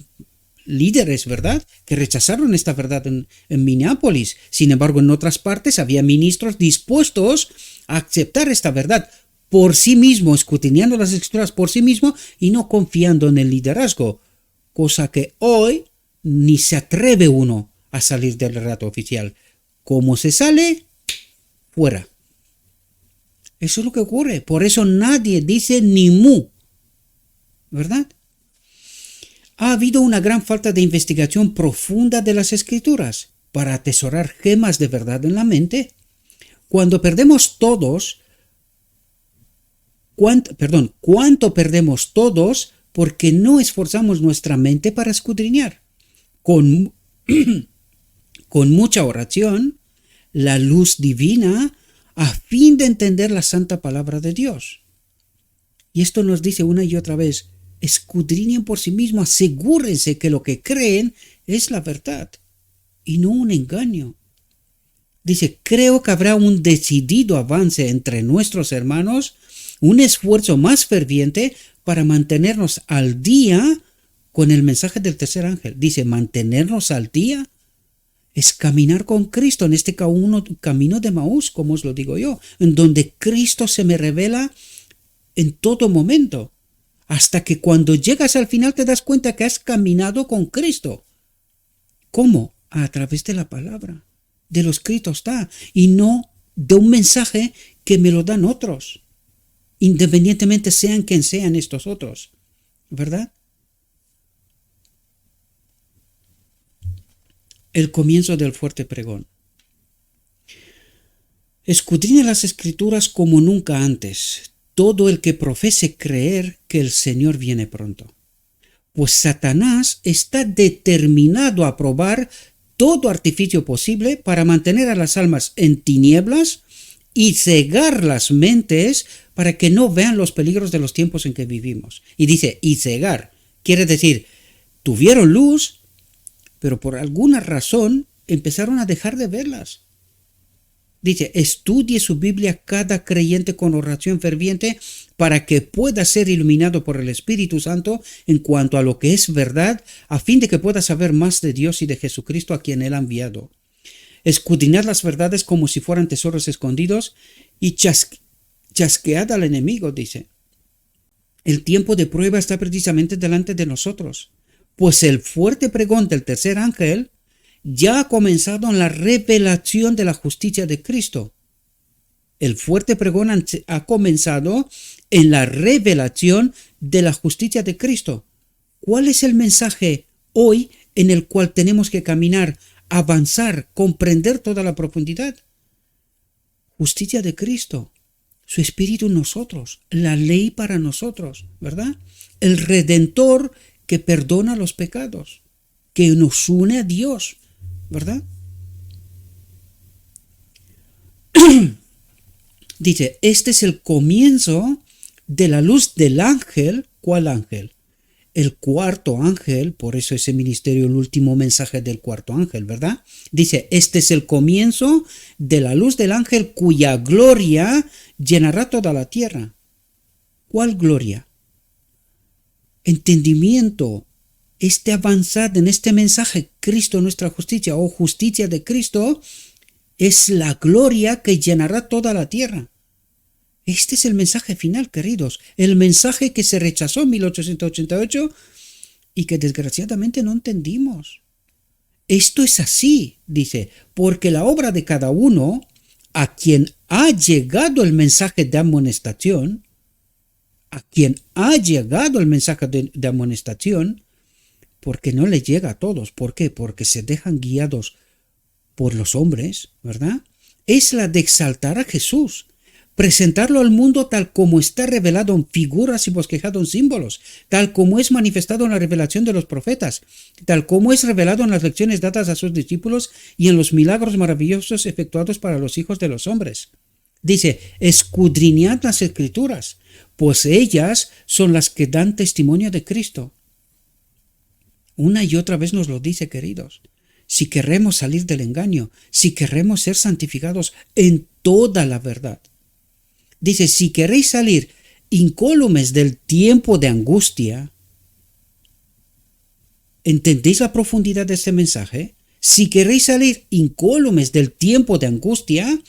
líderes, ¿verdad?, que rechazaron esta verdad en Minneapolis. Sin embargo, en otras partes había ministros dispuestos a aceptar esta verdad por sí mismo, escudriñando las Escrituras por sí mismo y no confiando en el liderazgo, cosa que hoy ni se atreve uno a salir del relato oficial. ¿Cómo se sale? Fuera. Eso es lo que ocurre. Por eso nadie dice ni mu, ¿verdad? Ha habido una gran falta de investigación profunda de las Escrituras para atesorar gemas de verdad en la mente. Cuánto perdemos todos porque no esforzamos nuestra mente para escudriñar. Con mucha oración, la luz divina, a fin de entender la santa palabra de Dios. Y esto nos dice una y otra vez, escudriñen por sí mismos, asegúrense que lo que creen es la verdad y no un engaño. Dice, creo que habrá un decidido avance entre nuestros hermanos, un esfuerzo más ferviente para mantenernos al día con el mensaje del tercer ángel. Dice, mantenernos al día es caminar con Cristo en este camino de Maús, como os lo digo yo, en donde Cristo se me revela en todo momento. Hasta que cuando llegas al final te das cuenta que has caminado con Cristo. ¿Cómo? A través de la palabra. De lo escrito está. Y no de un mensaje que me lo dan otros. Independientemente sean quien sean estos otros. ¿Verdad? El comienzo del fuerte pregón. Escudriña las Escrituras como nunca antes, todo el que profese creer que el Señor viene pronto. Pues Satanás está determinado a probar todo artificio posible para mantener a las almas en tinieblas y cegar las mentes para que no vean los peligros de los tiempos en que vivimos. Y dice, y cegar, quiere decir, tuvieron luz, pero por alguna razón empezaron a dejar de verlas. Dice, estudie su Biblia cada creyente con oración ferviente para que pueda ser iluminado por el Espíritu Santo en cuanto a lo que es verdad, a fin de que pueda saber más de Dios y de Jesucristo a quien Él ha enviado. Escudriñad las verdades como si fueran tesoros escondidos y chasquead al enemigo, dice. El tiempo de prueba está precisamente delante de nosotros, pues el fuerte pregón del tercer ángel ya ha comenzado en la revelación de la justicia de Cristo. El fuerte pregón ha comenzado en la revelación de la justicia de Cristo. ¿Cuál es el mensaje hoy en el cual tenemos que caminar, avanzar, comprender toda la profundidad? Justicia de Cristo, su Espíritu en nosotros, la ley para nosotros, ¿verdad? El Redentor que perdona los pecados, que nos une a Dios, ¿verdad? Dice, este es el comienzo de la luz del ángel. ¿Cuál ángel? El cuarto ángel, por eso ese ministerio, el último mensaje del cuarto ángel, ¿verdad? Dice, este es el comienzo de la luz del ángel cuya gloria llenará toda la tierra. ¿Cuál gloria? Entendimiento. Este avanzar en este mensaje, Cristo nuestra justicia o justicia de Cristo, es la gloria que llenará toda la tierra. Este es el mensaje final, queridos, el mensaje que se rechazó en 1888 y que desgraciadamente no entendimos. Esto es así, dice, porque la obra de cada uno, a quien ha llegado el mensaje de amonestación, porque no le llega a todos. ¿Por qué? Porque se dejan guiados por los hombres, ¿verdad? Es la de exaltar a Jesús, presentarlo al mundo tal como está revelado en figuras y bosquejado en símbolos, tal como es manifestado en la revelación de los profetas, tal como es revelado en las lecciones dadas a sus discípulos y en los milagros maravillosos efectuados para los hijos de los hombres. Dice, escudriñad las Escrituras, pues ellas son las que dan testimonio de Cristo. Una y otra vez nos lo dice, queridos. Si queremos salir del engaño, si queremos ser santificados en toda la verdad. Dice, si queréis salir incólumes del tiempo de angustia, ¿entendéis la profundidad de este mensaje? Si queréis salir incólumes del tiempo de angustia,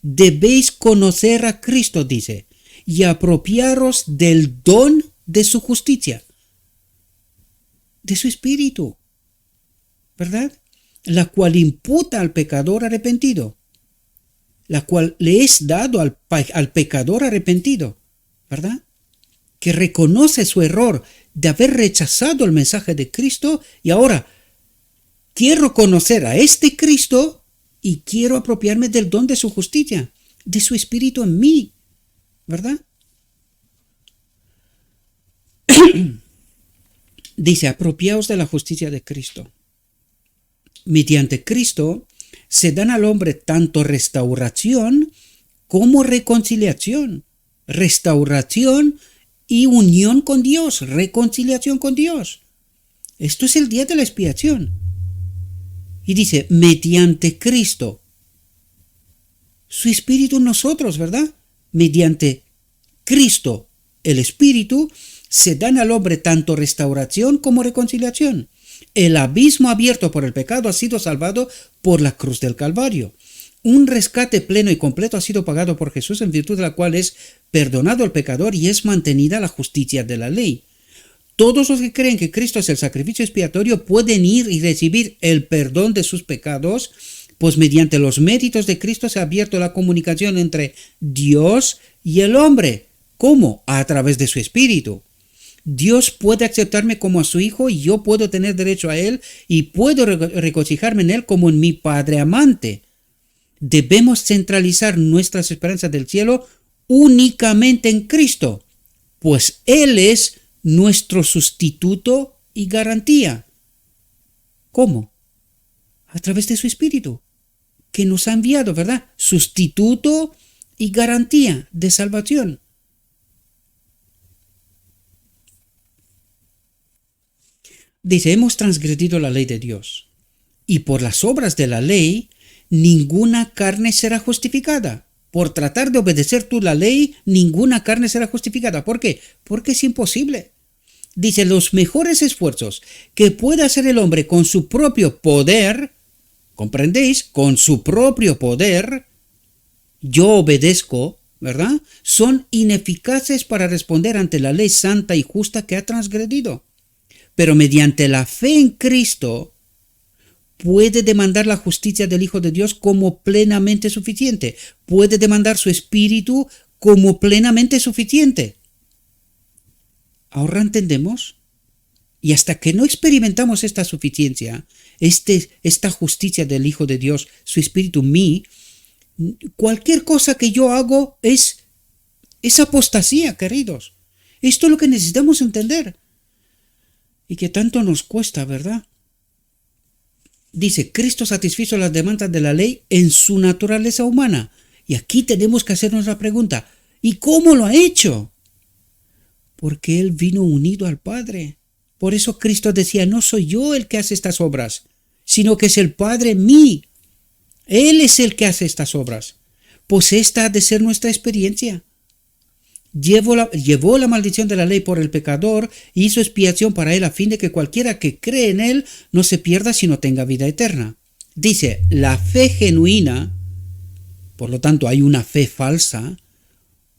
debéis conocer a Cristo, dice, y apropiaros del don de su justicia, de su Espíritu, ¿verdad? La cual imputa al pecador arrepentido, la cual le es dado al pecador arrepentido, ¿verdad? Que reconoce su error de haber rechazado el mensaje de Cristo y ahora quiero conocer a este Cristo y quiero apropiarme del don de su justicia, de su Espíritu en mí, ¿verdad? Dice, apropiaos de la justicia de Cristo. Mediante Cristo se dan al hombre tanto restauración como reconciliación. Restauración y unión con Dios, reconciliación con Dios. Esto es el día de la expiación. Y dice, mediante Cristo, su Espíritu en nosotros, ¿verdad? Mediante Cristo, el Espíritu, se dan al hombre tanto restauración como reconciliación. El abismo abierto por el pecado ha sido salvado por la cruz del Calvario. Un rescate pleno y completo ha sido pagado por Jesús, en virtud de la cual es perdonado el pecador y es mantenida la justicia de la ley. Todos los que creen que Cristo es el sacrificio expiatorio pueden ir y recibir el perdón de sus pecados, pues mediante los méritos de Cristo se ha abierto la comunicación entre Dios y el hombre. ¿Cómo? A través de su Espíritu. Dios puede aceptarme como a su hijo y yo puedo tener derecho a él y puedo regocijarme en él como en mi Padre amante. Debemos centralizar nuestras esperanzas del cielo únicamente en Cristo, pues Él es nuestro sustituto y garantía. ¿Cómo? A través de su Espíritu, que nos ha enviado, ¿verdad? Sustituto y garantía de salvación. Dice, hemos transgredido la ley de Dios, y por las obras de la ley, ninguna carne será justificada. Por tratar de obedecer tú la ley, ninguna carne será justificada. ¿Por qué? Porque es imposible. Dice, los mejores esfuerzos que pueda hacer el hombre con su propio poder, ¿comprendéis? Con su propio poder, yo obedezco, ¿verdad? Son ineficaces para responder ante la ley santa y justa que ha transgredido. Pero mediante la fe en Cristo, puede demandar la justicia del Hijo de Dios como plenamente suficiente. Puede demandar su Espíritu como plenamente suficiente. ¿Ahora entendemos? Y hasta que no experimentamos esta suficiencia, esta justicia del Hijo de Dios, su Espíritu en mí, cualquier cosa que yo hago es apostasía, queridos. Esto es lo que necesitamos entender. Y que tanto nos cuesta, ¿verdad? Dice, Cristo satisfizo las demandas de la ley en su naturaleza humana. Y aquí tenemos que hacernos la pregunta, ¿y cómo lo ha hecho? Porque Él vino unido al Padre. Por eso Cristo decía, no soy yo el que hace estas obras, sino que es el Padre en mí. Él es el que hace estas obras. Pues esta ha de ser nuestra experiencia. Llevó la maldición de la ley por el pecador y hizo expiación para él a fin de que cualquiera que cree en él no se pierda sino tenga vida eterna. Dice, la fe genuina, por lo tanto hay una fe falsa,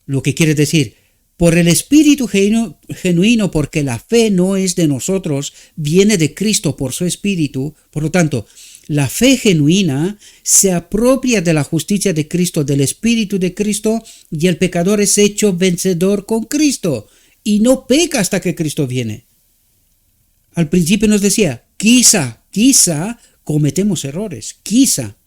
lo que quiere decir, por el espíritu genuino, porque la fe no es de nosotros, viene de Cristo por su espíritu, por lo tanto, la fe genuina se apropia de la justicia de Cristo, del Espíritu de Cristo, y el pecador es hecho vencedor con Cristo y no peca hasta que Cristo viene. Al principio nos decía, quizá cometemos errores, quizá.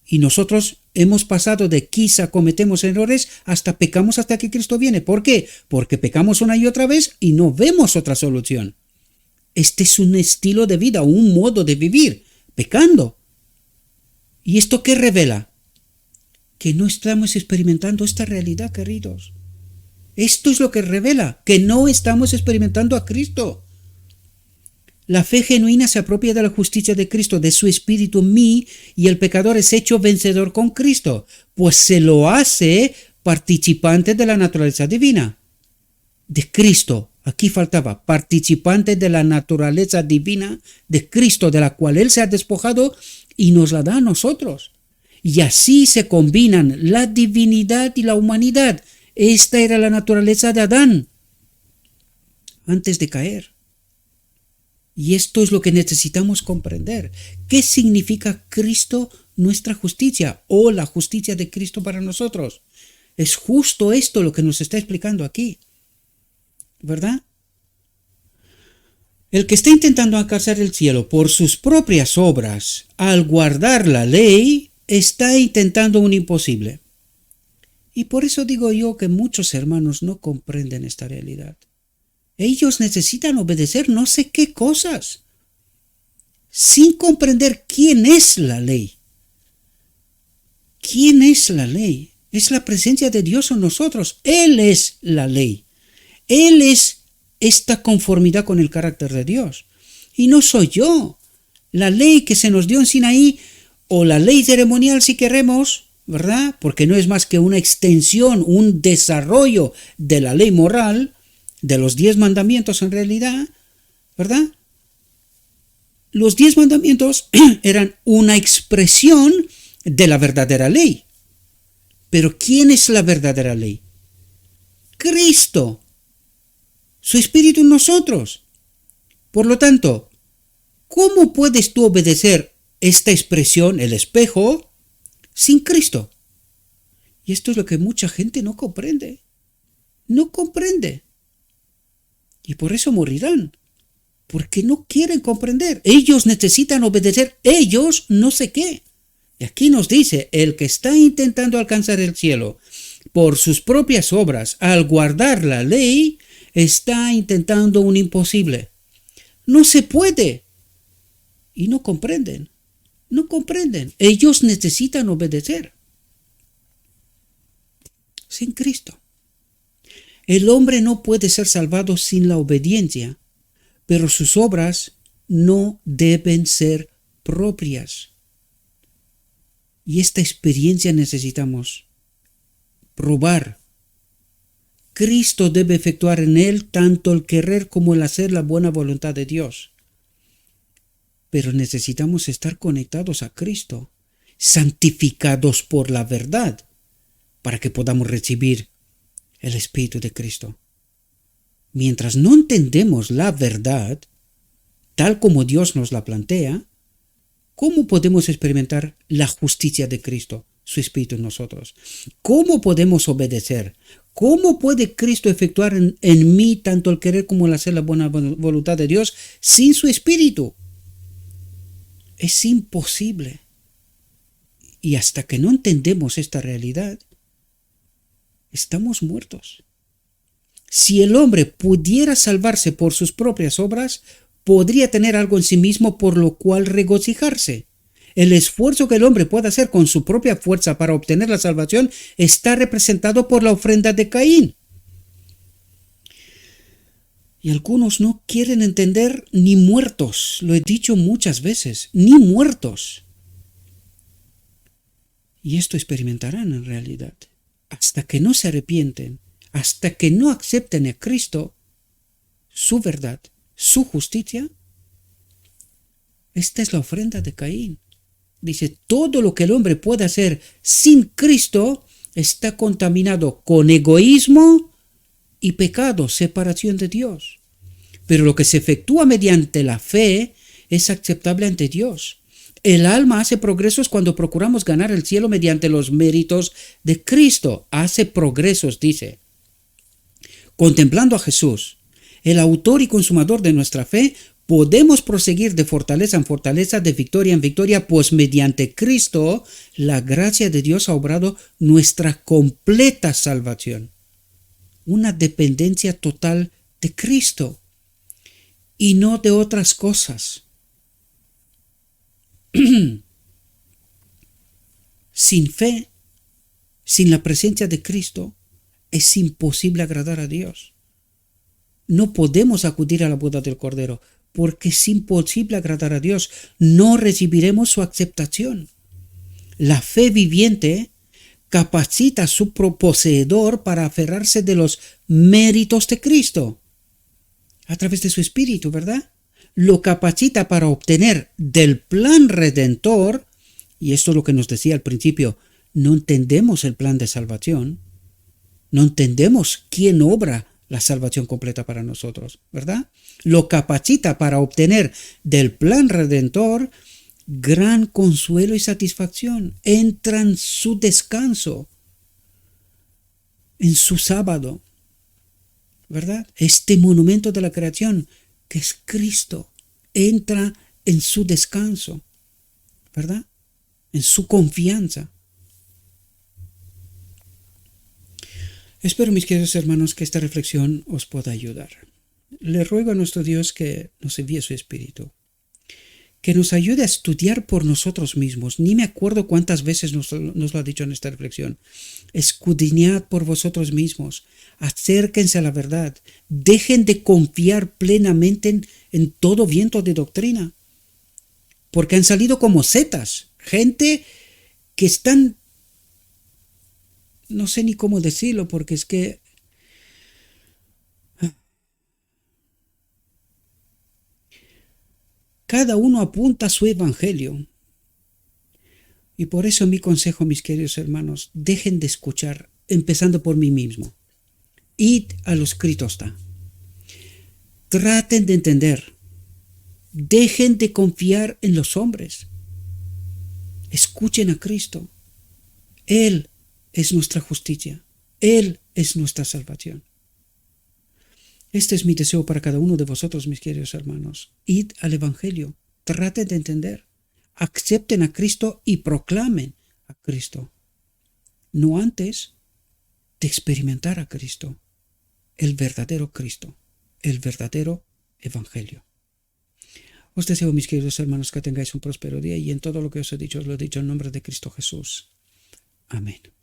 Y nosotros hemos pasado de quizá cometemos errores hasta pecamos hasta que Cristo viene. ¿Por qué? Porque pecamos una y otra vez y no vemos otra solución. Este es un estilo de vida, un modo de vivir, pecando. ¿Y esto qué revela? Que no estamos experimentando esta realidad, queridos. Esto es lo que revela, que no estamos experimentando a Cristo. La fe genuina se apropia de la justicia de Cristo, de su Espíritu en mí, y el pecador es hecho vencedor con Cristo, pues se lo hace participante de la naturaleza divina. De Cristo. Aquí faltaba, participante de la naturaleza divina de Cristo, de la cual Él se ha despojado y nos la da a nosotros. Y así se combinan la divinidad y la humanidad. Esta era la naturaleza de Adán antes de caer. Y esto es lo que necesitamos comprender. ¿Qué significa Cristo, nuestra justicia, o la justicia de Cristo para nosotros? Es justo esto lo que nos está explicando aquí. ¿Verdad? El que está intentando alcanzar el cielo por sus propias obras, al guardar la ley, está intentando un imposible. Y por eso digo yo que muchos hermanos no comprenden esta realidad. Ellos necesitan obedecer no sé qué cosas, sin comprender quién es la ley. ¿Quién es la ley? Es la presencia de Dios en nosotros. Él es la ley. Él es esta conformidad con el carácter de Dios. Y no soy yo. La ley que se nos dio en Sinaí, o la ley ceremonial si queremos, ¿verdad? Porque no es más que una extensión, un desarrollo de la ley moral, de los 10 mandamientos en realidad, ¿verdad? Los 10 mandamientos eran una expresión de la verdadera ley. Pero ¿quién es la verdadera ley? Cristo. Su Espíritu en nosotros. Por lo tanto, ¿cómo puedes tú obedecer esta expresión, el espejo, sin Cristo? Y esto es lo que mucha gente no comprende. No comprende. Y por eso morirán. Porque no quieren comprender. Ellos necesitan obedecer. Ellos no sé qué. Y aquí nos dice, el que está intentando alcanzar el cielo por sus propias obras, al guardar la ley, está intentando un imposible. No se puede. Y no comprenden. No comprenden. Ellos necesitan obedecer. Sin Cristo. El hombre no puede ser salvado sin la obediencia, pero sus obras no deben ser propias. Y esta experiencia necesitamos probar. Cristo debe efectuar en él tanto el querer como el hacer la buena voluntad de Dios. Pero necesitamos estar conectados a Cristo, santificados por la verdad, para que podamos recibir el Espíritu de Cristo. Mientras no entendemos la verdad, tal como Dios nos la plantea, ¿cómo podemos experimentar la justicia de Cristo, su Espíritu en nosotros? ¿Cómo podemos obedecer? ¿Cómo puede Cristo efectuar en mí tanto el querer como el hacer la buena voluntad de Dios sin su Espíritu? Es imposible. Y hasta que no entendemos esta realidad, estamos muertos. Si el hombre pudiera salvarse por sus propias obras, podría tener algo en sí mismo por lo cual regocijarse. El esfuerzo que el hombre puede hacer con su propia fuerza para obtener la salvación está representado por la ofrenda de Caín. Y algunos no quieren entender ni muertos, lo he dicho muchas veces, ni muertos. Y esto experimentarán en realidad. Hasta que no se arrepienten, hasta que no acepten a Cristo, su verdad, su justicia, esta es la ofrenda de Caín. Dice, todo lo que el hombre puede hacer sin Cristo está contaminado con egoísmo y pecado, separación de Dios. Pero lo que se efectúa mediante la fe es aceptable ante Dios. El alma hace progresos cuando procuramos ganar el cielo mediante los méritos de Cristo. Hace progresos, dice. Contemplando a Jesús, el autor y consumador de nuestra fe, podemos proseguir de fortaleza en fortaleza, de victoria en victoria, pues mediante Cristo la gracia de Dios ha obrado nuestra completa salvación. Una dependencia total de Cristo y no de otras cosas. Sin fe, sin la presencia de Cristo, es imposible agradar a Dios. No podemos acudir a la boda del Cordero, porque es imposible agradar a Dios. No recibiremos su aceptación. La fe viviente capacita a su poseedor para aferrarse de los méritos de Cristo a través de su Espíritu, ¿verdad? Lo capacita para obtener del plan redentor, y esto es lo que nos decía al principio, no entendemos el plan de salvación, no entendemos quién obra la salvación completa para nosotros, ¿verdad? Lo capacita para obtener del plan redentor gran consuelo y satisfacción. Entra en su descanso, en su sábado, ¿verdad? Este monumento de la creación que es Cristo, entra en su descanso, ¿verdad? En su confianza. Espero, mis queridos hermanos, que esta reflexión os pueda ayudar. Le ruego a nuestro Dios que nos envíe su Espíritu, que nos ayude a estudiar por nosotros mismos. Ni me acuerdo cuántas veces nos lo ha dicho en esta reflexión. Escudriñad por vosotros mismos, acérquense a la verdad, dejen de confiar plenamente en todo viento de doctrina, porque han salido como setas, gente que están, no sé ni cómo decirlo, porque es que cada uno apunta a su evangelio. Y por eso mi consejo, mis queridos hermanos, dejen de escuchar, empezando por mí mismo. Id a lo escrito está. Traten de entender. Dejen de confiar en los hombres. Escuchen a Cristo. Él es nuestra justicia. Él es nuestra salvación. Este es mi deseo para cada uno de vosotros, mis queridos hermanos. Id al Evangelio. Traten de entender. acepten a Cristo y proclamen a Cristo, no antes de experimentar a Cristo, el verdadero Evangelio. Os deseo, mis queridos hermanos, que tengáis un próspero día y en todo lo que os he dicho, os lo he dicho en nombre de Cristo Jesús. Amén.